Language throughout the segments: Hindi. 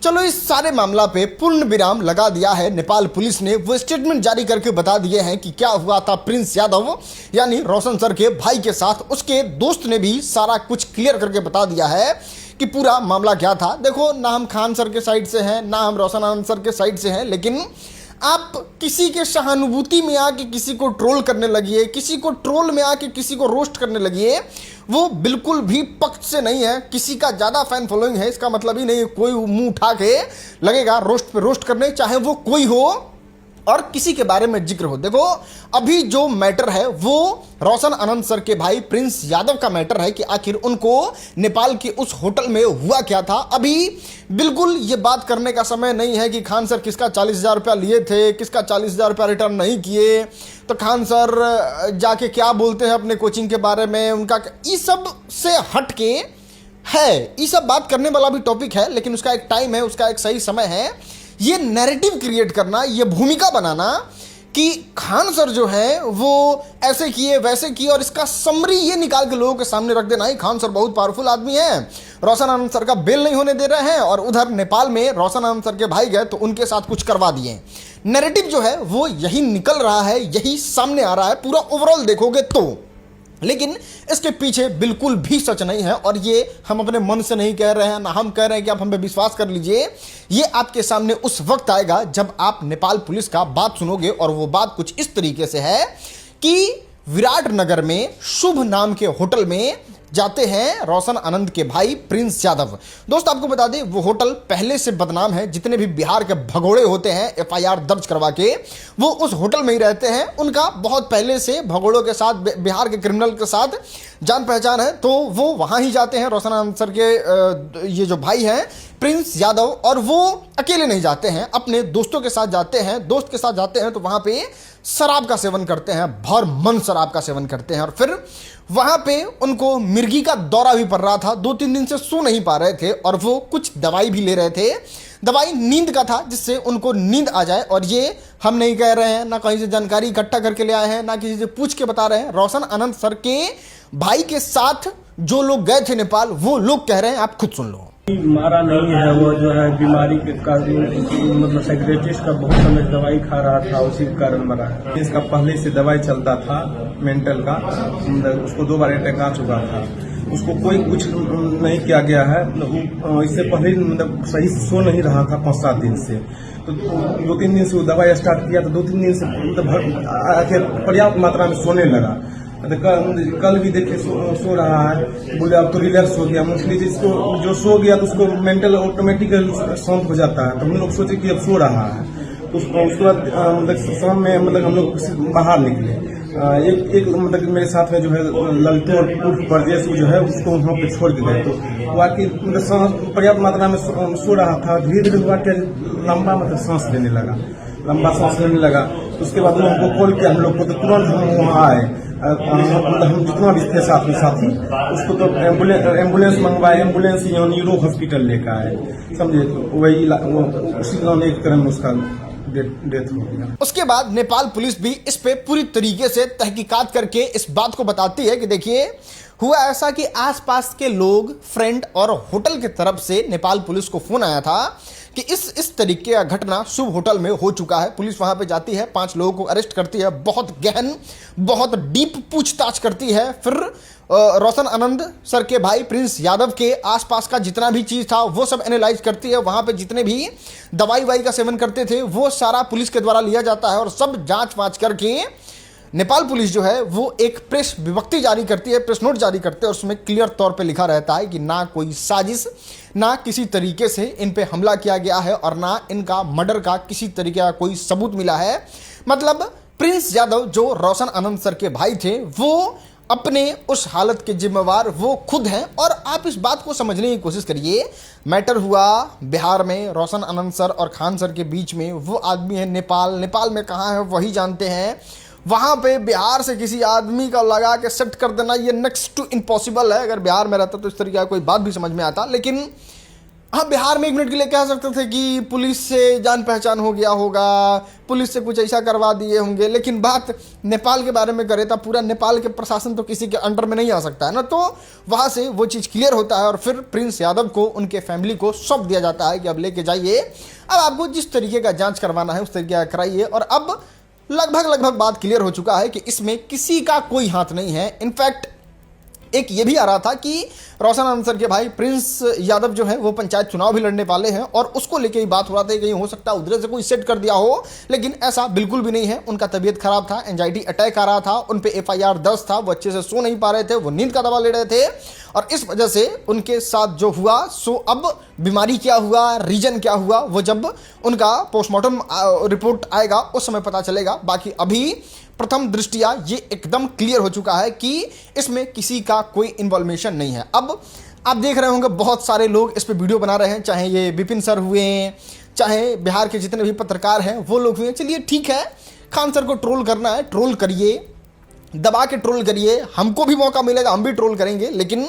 चलो इस सारे मामला पे पूर्ण विराम लगा दिया है नेपाल पुलिस ने। वो स्टेटमेंट जारी करके बता दिए हैं कि क्या हुआ था प्रिंस यादव यानी रोशन सर के भाई के साथ। उसके दोस्त ने भी सारा कुछ क्लियर करके बता दिया है कि पूरा मामला क्या था। देखो, ना हम खान सर के साइड से हैं, ना हम रोशन आनंद सर के साइड से हैं, लेकिन आप किसी के सहानुभूति में आके किसी को ट्रोल करने लगिए, किसी को ट्रोल में आके किसी को रोस्ट करने लगिए, वो बिल्कुल भी पक्ष से नहीं है। किसी का ज़्यादा फैन फॉलोइंग है इसका मतलब ही नहीं कोई मुंह उठा के लगेगा रोस्ट पे रोस्ट करने, चाहे वो कोई हो और किसी के बारे में जिक्र हो। देखो, अभी जो मैटर है वो रोशन आनंद सर के भाई प्रिंस यादव का मैटर है कि आखिर उनको नेपाल के उस होटल में हुआ क्या था। अभी बिल्कुल ये बात करने का समय नहीं है कि खान सर किसका 40,000 रुपया लिए थे, किसका 40,000 रुपया रिटर्न नहीं किए, तो खान सर जाके क्या बोलते हैं अपने कोचिंग के बारे में, उनका इस सब से हट के है। ये सब बात करने वाला भी टॉपिक है, लेकिन उसका एक टाइम है, उसका एक सही समय है। ये नैरेटिव क्रिएट करना, ये भूमिका बनाना कि खान सर जो है वो ऐसे किए वैसे किए और इसका समरी ये निकाल के लोगों के सामने रख देना ही खान सर बहुत पावरफुल आदमी है, रोशन आनंद सर का बेल नहीं होने दे रहे हैं और उधर नेपाल में रोशन आनंद सर के भाई गए तो उनके साथ कुछ करवा दिए। नैरेटिव जो है वो यही निकल रहा है, यही सामने आ रहा है पूरा ओवरऑल देखोगे तो। लेकिन इसके पीछे बिल्कुल भी सच नहीं है और ये हम अपने मन से नहीं कह रहे हैं, ना हम कह रहे हैं कि आप हम पे विश्वास कर लीजिए। ये आपके सामने उस वक्त आएगा जब आप नेपाल पुलिस का बात सुनोगे और वो बात कुछ इस तरीके से है कि विराट नगर में शुभ नाम के होटल में जाते हैं रोशन आनंद के भाई प्रिंस यादव। दोस्त आपको बता दें वो होटल पहले से बदनाम है। जितने भी बिहार के भगोड़े होते हैं एफआईआर दर्ज करवा के वो उस होटल में ही रहते हैं। उनका बहुत पहले से भगोड़ों के साथ, बिहार के क्रिमिनल के साथ जान पहचान है, तो वो वहां ही जाते हैं। रोशन आनंद सर के ये जो भाई हैं प्रिंस यादव, और वो अकेले नहीं जाते हैं, अपने दोस्तों के साथ जाते हैं। दोस्त के साथ जाते हैं तो वहां पे शराब का सेवन करते हैं, भर मन शराब का सेवन करते हैं और फिर वहां पे उनको मिर्गी का दौरा भी पड़ रहा था। 2-3 दिन से सो नहीं पा रहे थे और वो कुछ दवाई भी ले रहे थे। दवाई नींद का था जिससे उनको नींद आ जाए। और ये हम नहीं कह रहे हैं, ना कहीं से जानकारी इकट्ठा करके ले आए हैं, ना किसी से पूछ के बता रहे हैं। रोशन आनंद सर के भाई के साथ जो लोग गए थे नेपाल वो लोग कह रहे हैं, आप खुद सुन लो। मारा नहीं है, वो जो है बीमारी के कारण, मतलब साइकियाट्रिस्ट का बहुत समय दवाई खा रहा था, उसी के कारण मरा है। इसका पहले से दवाई चलता था मेंटल का, मतलब उसको 2 बार अटैक आ चुका था, उसको कोई कुछ नहीं किया गया है। इससे पहले मतलब सही से सो नहीं रहा था 5-7 दिन से, तो 2-3 दिन से वो दवाई स्टार्ट किया तो 2-3 दिन से मतलब पर्याप्त मात्रा में सोने लगा। कल भी देखे सो रहा है, बोले अब तो रिलैक्स हो गया। मोस्टली जिसको जो सो गया तो उसको मेंटल ऑटोमेटिकली शांत हो जाता है, तो हम लोग सोचे कि अब सो रहा है। तो उसके बाद मतलब शाम में मतलब हम लोग बाहर निकले। एक मतलब मेरे साथ में जो है ललितपुर प्रदेश जो है उसको वहाँ पे छोड़ के गए, तो वो आके मतलब पर्याप्त मात्रा में सो रहा था। धीरे धीरे हुआ कि लंबा मतलब सांस लेने लगा, लंबा सांस लेने लगा। तो उसके बाद हमको कॉल किया हम लोग को, तो तुरंत हम वहाँ आए। हम जितना भी थे साथ में साथी उसको तो एम्बुलेंस मंगवाए, एम्बुलेंस यहाँ न्यूरो हॉस्पिटल लेकर आए, समझे। तो वही उसी दौरान एक क्रम उसका डेथ हो गया। उसके बाद नेपाल पुलिस भी इस पे पूरी तरीके से तहकीकात करके इस बात को बताती है कि देखिए हुआ ऐसा कि आसपास के लोग, फ्रेंड और होटल की तरफ से नेपाल पुलिस को फोन आया था कि इस तरीके का घटना शुभ होटल में हो चुका है। पुलिस वहां पे जाती है, 5 लोगों को अरेस्ट करती है, बहुत गहन, बहुत डीप पूछताछ करती है। फिर रोशन आनंद सर के भाई प्रिंस यादव के आसपास का जितना भी चीज़ था वो सब एनालाइज करती है। वहाँ पे जितने भी दवाई वाई का सेवन करते थे वो सारा पुलिस के द्वारा लिया जाता है और सब जांच वाँच करके नेपाल पुलिस जो है वो एक प्रेस विज्ञप्ति जारी करती है, प्रेस नोट जारी करते हैं। उसमें क्लियर तौर पे लिखा रहता है कि ना कोई साजिश, ना किसी तरीके से इन पे हमला किया गया है और ना इनका मर्डर का किसी तरीके का कोई सबूत मिला है। मतलब प्रिंस यादव जो रोशन आनंद सर के भाई थे वो अपने उस हालत के जिम्मेवार वो खुद हैं। और आप इस बात को समझने की कोशिश करिए, मैटर हुआ बिहार में, रोशन आनंद सर और खान सर के बीच में। वो आदमी है नेपाल में कहाँ है वही जानते हैं। वहाँ पे बिहार से किसी आदमी का लगा के सेट कर देना ये नेक्स्ट टू इम्पॉसिबल है। अगर बिहार में रहता तो इस तरीके का कोई बात भी समझ में आता। लेकिन हाँ, बिहार में एक मिनट के लिए कह सकते थे कि पुलिस से जान पहचान हो गया होगा, पुलिस से कुछ ऐसा करवा दिए होंगे, लेकिन बात नेपाल के बारे में करें तो पूरा नेपाल के प्रशासन तो किसी के अंडर में नहीं आ सकता है ना, तो वहाँ से वो चीज़ क्लियर होता है और फिर प्रिंस यादव को उनके फैमिली को सौंप दिया जाता है कि अब लेके जाइए, अब आपको जिस तरीके का जाँच करवाना है उस तरीके का कराइए। और अब लगभग बात क्लियर हो चुका है कि इसमें किसी का कोई हाथ नहीं है। इनफैक्ट एक ये भी आ रहा था कि रोशन आनंद के भाई प्रिंस यादव जो है वो पंचायत चुनाव भी लड़ने वाले हैं और उसको लेके ही बात हो रहा था, कहीं हो सकता है उधर से कोई सेट कर दिया हो, लेकिन ऐसा बिल्कुल भी नहीं है। उनका तबीयत खराब था, एंजाइटी अटैक आ रहा था, उन पे FIR 10 था, वो अच्छे से सो नहीं पा रहे थे, वो नींद का दवा ले रहे थे और इस वजह से उनके साथ जो हुआ सो अब बीमारी क्या हुआ, रीजन क्या हुआ, वो जब उनका पोस्टमार्टम रिपोर्ट आएगा उस समय पता चलेगा। बाकी अभी प्रथम दृष्टिया ये एकदम क्लियर हो चुका है कि इसमें किसी का कोई इन्वॉल्वेशन नहीं है। अब आप देख रहे होंगे बहुत सारे लोग इस पे वीडियो बना रहे हैं, चाहे ये विपिन सर हुए, चाहे बिहार के जितने भी पत्रकार हैं वो लोग हुए। चलिए ठीक है, खान सर को ट्रोल करना है, ट्रोल करिए, दबा के ट्रोल करिए, हमको भी मौका मिलेगा हम भी ट्रोल करेंगे, लेकिन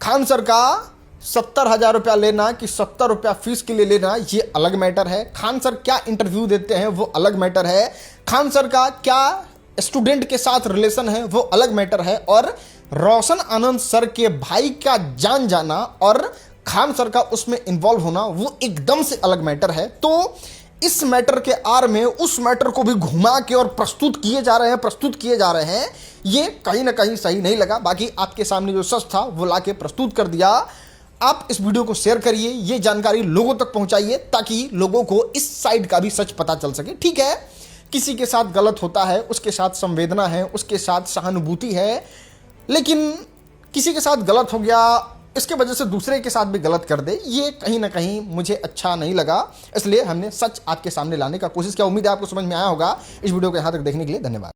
खान सर का 70,000 रुपया लेना कि 70 रुपया फीस के लिए लेना ये अलग मैटर है। खान सर क्या इंटरव्यू देते हैं वो अलग मैटर है। खान सर का क्या स्टूडेंट के साथ रिलेशन है वो अलग मैटर है। और रोशन आनंद सर के भाई का जान जाना और खान सर का उसमें इन्वॉल्व होना वो एकदम से अलग मैटर है। तो इस मैटर के आड़ में उस मैटर को भी घुमा के और प्रस्तुत किए जा रहे हैं, ये कहीं ना कहीं सही नहीं लगा। बाकी आपके सामने जो सच था वो लाके प्रस्तुत कर दिया। आप इस वीडियो को शेयर करिए, ये जानकारी लोगों तक पहुंचाइए ताकि लोगों को इस साइड का भी सच पता चल सके। ठीक है, किसी के साथ गलत होता है, उसके साथ संवेदना है, उसके साथ सहानुभूति है, लेकिन किसी के साथ गलत हो गया इसके वजह से दूसरे के साथ भी गलत कर दे, ये कहीं ना कहीं मुझे अच्छा नहीं लगा। इसलिए हमने सच आपके सामने लाने का कोशिश किया। उम्मीद है आपको समझ में आया होगा। इस वीडियो को यहाँ तक देखने के लिए धन्यवाद।